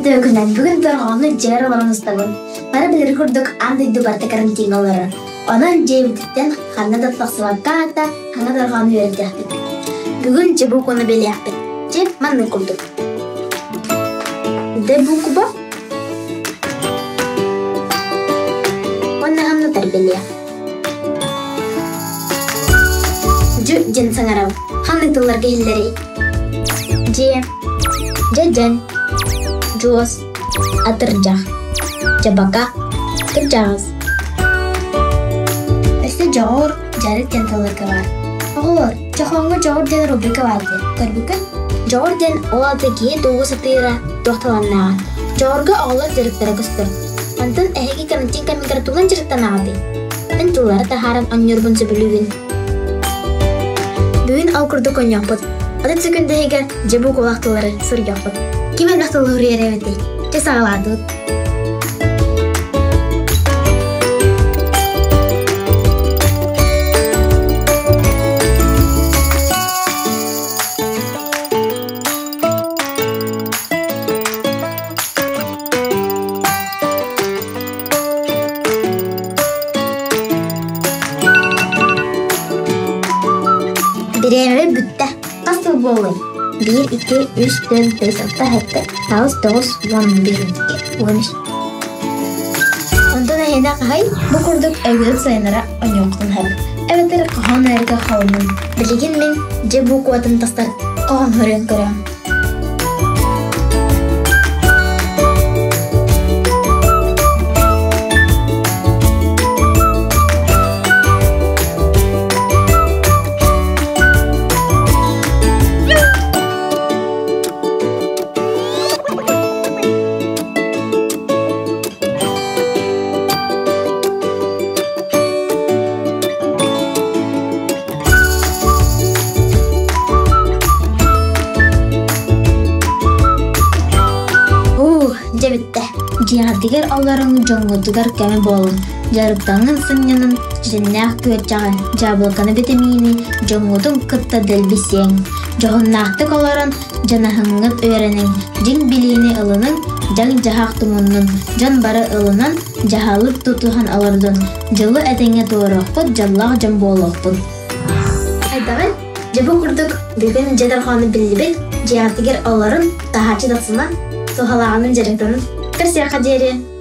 Дөкінен бүгін тұрғаны жер аларыңыздағын. Бары білір күрдік андайды барты карантин алары. Онан жебітіктен қанна датпақсыватқа ата қаңа тұрғаны өрді әппет. Бүгін же бұл көні белі әппет. Жеп манны күрдік. Де бұл күба? Онна ғамны тар белі әп. Жу жен саңарау. Қанны тұллар кейлері. Же. Жен. Жуас, атыржақ, жабака, тұржағыз. Өсті жоғыр, жары тенталырға бар. Оғылыр, жоғыңғы жоғыр ден рубрика барды. Көрбікін, жоғыр ден олады кейін доғы сатыра тоқталаннаған. Жоғырға оғылар жүріктері күстір. Антын әйгі карантин камикар туған жүріктен ағады. Мен тұлары тахаран оннербін сөбілігін. Бүгін ал күрді көн яқпыд. Ады түкінді егер жебу қолақтылары сұр яқпыд. Kimen naktal hurriere veti? Te saaladut. Bireme bütte. Nasıl bolay? 1, 2, 3, 4, 5, 6, 7, 8, 9, 11. Ondan ayda qay bu kurduk əgilib sayınlara onyoqdun həb. Əvətləri qahan ərgə qalının. Bilgin men je bu kuatın tastar qahan hörən görəm. Bitti. Jihadigar awlarını jongudugar keme bolun. Jarıktağın sınyanın jinnaq köyetçağın jabılkanı vitamini jongudun kıtta delbisyen. Johunnaқты kolaran janahыңıt öğrenin. Jin biliğini ılının, jan jahaq tumunun. Jan bara ılınan jahalıp tutuhan alardın. Jılı etenge doğruqput, jallaq jan boluqput. Aydagan, jabı kurduk. Bugün jadarxanı billibet, jihadigar awların tahaçı datsına Tuhalağının jarıktığının kırsiyaqa deri.